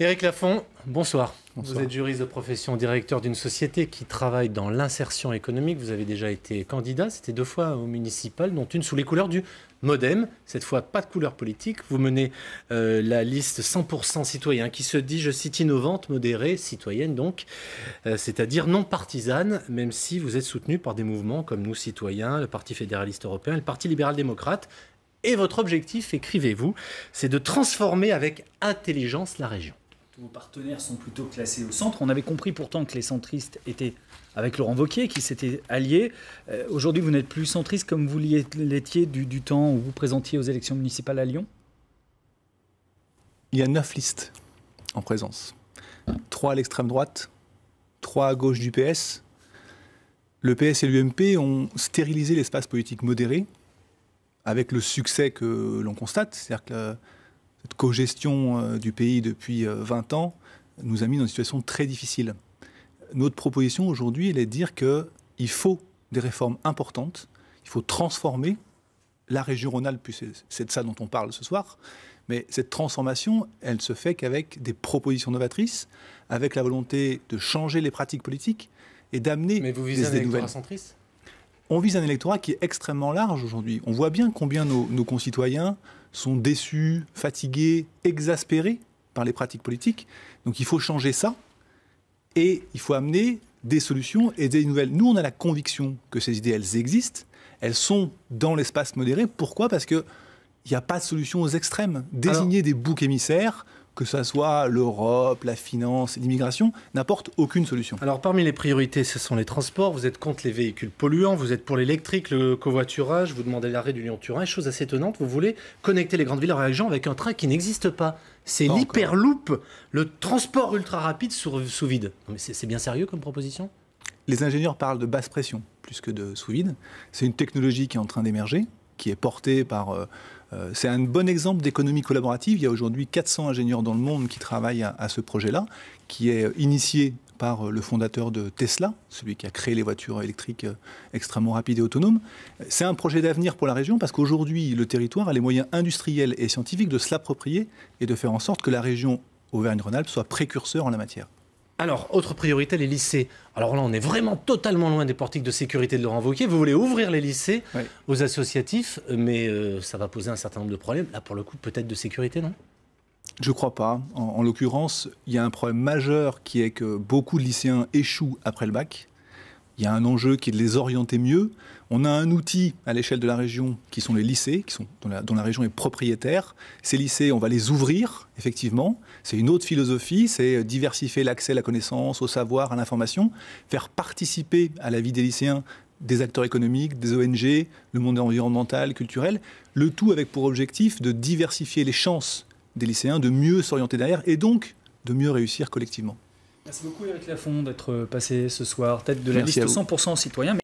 Éric Lafont, bonsoir. Bonsoir. Vous êtes juriste de profession, directeur d'une société qui travaille dans l'insertion économique. Vous avez déjà été candidat, c'était 2 fois au municipal, dont une sous les couleurs du MoDem. Cette fois, pas de couleur politique. Vous menez la liste 100% citoyen qui se dit, je cite, innovante, modérée, citoyenne donc, c'est-à-dire non partisane, même si vous êtes soutenu par des mouvements comme Nous Citoyens, le Parti fédéraliste européen, le Parti libéral-démocrate. Et votre objectif, écrivez-vous, c'est de transformer avec intelligence la région. Vos partenaires sont plutôt classés au centre. On avait compris pourtant que les centristes étaient avec Laurent Wauquiez, qui s'étaient alliés. Aujourd'hui, vous n'êtes plus centriste comme vous l'étiez du temps où vous présentiez aux élections municipales à Lyon? Il y a 9 listes en présence. 3 à l'extrême droite, 3 à gauche du PS. Le PS et l'UMP ont stérilisé l'espace politique modéré, avec le succès que l'on constate. C'est-à-dire que cette cogestion du pays depuis 20 ans nous a mis dans une situation très difficile. Notre proposition aujourd'hui, elle est de dire qu'il faut des réformes importantes, il faut transformer la région Rhône-Alpes, c'est de ça dont on parle ce soir, mais cette transformation, elle se fait qu'avec des propositions novatrices, avec la volonté de changer les pratiques politiques et d'amener des idées nouvelles. Mais vous visez un électorat centriste ? On vise un électorat qui est extrêmement large aujourd'hui. On voit bien combien nos concitoyens sont déçus, fatigués, exaspérés par les pratiques politiques. Donc il faut changer ça et il faut amener des solutions et des nouvelles. Nous, on a la conviction que ces idées, elles existent. Elles sont dans l'espace modéré. Pourquoi ? Parce qu'il n'y a pas de solution aux extrêmes. Désigner des boucs émissaires, que ce soit l'Europe, la finance, l'immigration, n'apporte aucune solution. Alors parmi les priorités, ce sont les transports, vous êtes contre les véhicules polluants, vous êtes pour l'électrique, le covoiturage, vous demandez l'arrêt du Lyon-Turin, et chose assez étonnante, vous voulez connecter les grandes villes à la région avec un train qui n'existe pas. C'est l'hyperloop, le transport ultra rapide sous vide. Non mais c'est bien sérieux comme proposition ? Les ingénieurs parlent de basse pression plus que de sous vide. C'est une technologie qui est en train d'émerger, qui est portée par... c'est un bon exemple d'économie collaborative. Il y a aujourd'hui 400 ingénieurs dans le monde qui travaillent à ce projet-là, qui est initié par le fondateur de Tesla, celui qui a créé les voitures électriques extrêmement rapides et autonomes. C'est un projet d'avenir pour la région parce qu'aujourd'hui, le territoire a les moyens industriels et scientifiques de se l'approprier et de faire en sorte que la région Auvergne-Rhône-Alpes soit précurseur en la matière. Alors, autre priorité, les lycées. Alors là, on est vraiment totalement loin des portiques de sécurité de Laurent Wauquiez. Vous voulez ouvrir les lycées aux associatifs, mais ça va poser un certain nombre de problèmes. Là, pour le coup, peut-être de sécurité, non ? Je ne crois pas. En l'occurrence, il y a un problème majeur qui est que beaucoup de lycéens échouent après le bac. Il y a un enjeu qui est de les orienter mieux. On a un outil à l'échelle de la région qui sont les lycées, dont la région est propriétaire. Ces lycées, on va les ouvrir, effectivement. C'est une autre philosophie, c'est diversifier l'accès à la connaissance, au savoir, à l'information, faire participer à la vie des lycéens des acteurs économiques, des ONG, le monde environnemental, culturel. Le tout avec pour objectif de diversifier les chances des lycéens, de mieux s'orienter derrière et donc de mieux réussir collectivement. Merci beaucoup Éric Lafont d'être passé ce soir, tête de la liste 100% citoyen.